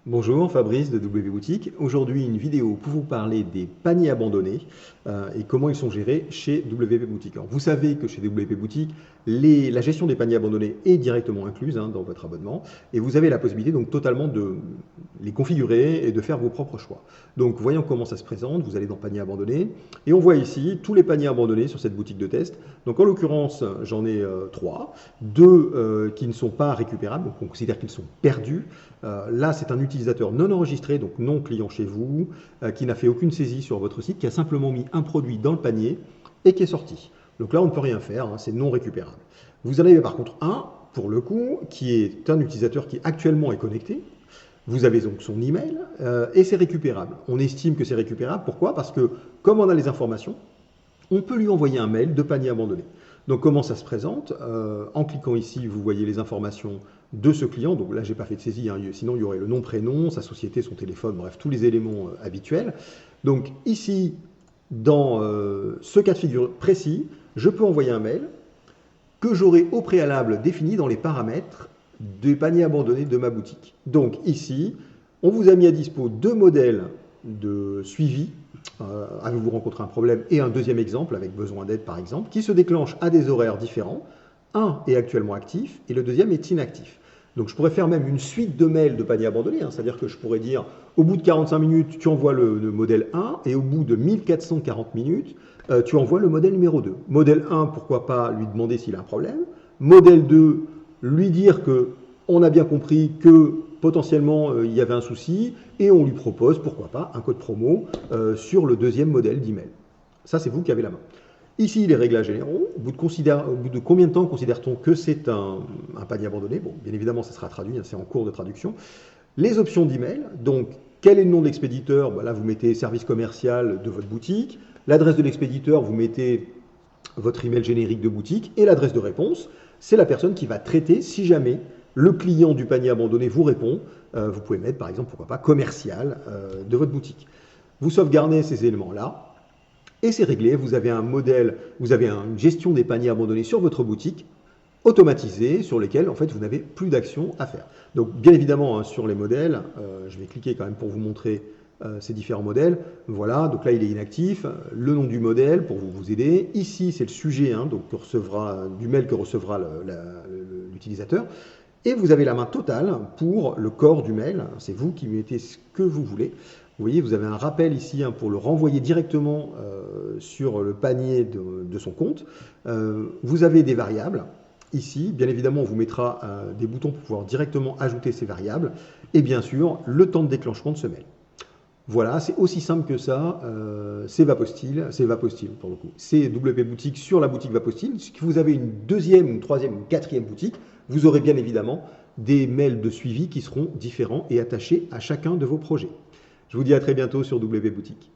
Bonjour, Fabrice de W Boutique. Aujourd'hui, une vidéo pour vous parler des paniers abandonnés et comment ils sont gérés chez WP Boutique. Alors, vous savez que chez WP Boutique, la gestion des paniers abandonnés est directement incluse dans votre abonnement et vous avez la possibilité donc totalement de les configurer et de faire vos propres choix. Donc, voyons comment ça se présente. Vous allez dans paniers abandonnés et on voit ici tous les paniers abandonnés sur cette boutique de test. Donc, en l'occurrence, j'en ai trois, deux qui ne sont pas récupérables, donc on considère qu'ils sont perdus. Là, c'est un utilisateur non enregistré, donc non client chez vous, qui n'a fait aucune saisie sur votre site, qui a simplement mis un produit dans le panier et qui est sorti. Donc là, on ne peut rien faire, c'est non récupérable. Vous en avez par contre un, pour le coup, qui est un utilisateur qui actuellement est connecté. Vous avez donc son email et c'est récupérable. On estime que c'est récupérable. Pourquoi? Parce que comme on a les informations, on peut lui envoyer un mail de panier abandonné. Donc comment ça se présente? En cliquant ici, vous voyez les informations de ce client. Donc là, je n'ai pas fait de saisie, sinon il y aurait le nom, prénom, sa société, son téléphone, bref, tous les éléments habituels. Donc ici, dans ce cas de figure précis, je peux envoyer un mail que j'aurai au préalable défini dans les paramètres des paniers abandonnés de ma boutique. Donc ici, on vous a mis à dispo deux modèles de suivi. Avez-vous rencontré un problème? Et un deuxième exemple avec besoin d'aide par exemple, qui se déclenche à des horaires différents. Un est actuellement actif et le deuxième est inactif. Donc je pourrais faire même une suite de mails de panier abandonné, c'est-à-dire que je pourrais dire au bout de 45 minutes, tu envoies le modèle 1 et au bout de 1440 minutes, tu envoies le modèle numéro 2. Modèle 1, pourquoi pas lui demander s'il a un problème. Modèle 2, lui dire que on a bien compris que potentiellement il y avait un souci et on lui propose, pourquoi pas, un code promo sur le deuxième modèle d'email. Ça, c'est vous qui avez la main. Ici, les réglages généraux. Au bout de combien de temps considère-t-on que c'est un panier abandonné? Bon, bien évidemment, ça sera traduit, c'est en cours de traduction. Les options d'email. Donc, quel est le nom de l'expéditeur? Là, vous mettez service commercial de votre boutique. L'adresse de l'expéditeur, vous mettez votre email générique de boutique. Et l'adresse de réponse, c'est la personne qui va traiter si jamais le client du panier abandonné vous répond. Vous pouvez mettre, par exemple, pourquoi pas, commercial de votre boutique. Vous sauvegardez ces éléments-là. Et c'est réglé, vous avez un modèle, vous avez une gestion des paniers abandonnés sur votre boutique, automatisée, sur lesquels en fait vous n'avez plus d'action à faire. Donc bien évidemment sur les modèles, je vais cliquer quand même pour vous montrer ces différents modèles. Voilà, donc là il est inactif, le nom du modèle pour vous aider. Ici c'est le sujet donc, du mail que recevra l'utilisateur. Et vous avez la main totale pour le corps du mail, c'est vous qui mettez ce que vous voulez. Vous voyez, vous avez un rappel ici pour le renvoyer directement sur le panier de son compte. Vous avez des variables. Ici, bien évidemment, on vous mettra des boutons pour pouvoir directement ajouter ces variables. Et bien sûr, le temps de déclenchement de ce mail. Voilà, c'est aussi simple que ça. C'est Vapostyle pour le coup. C'est WP Boutique sur la boutique Vapostyle. Si vous avez une deuxième, une troisième, une quatrième boutique, vous aurez bien évidemment des mails de suivi qui seront différents et attachés à chacun de vos projets. Je vous dis à très bientôt sur WP Boutique.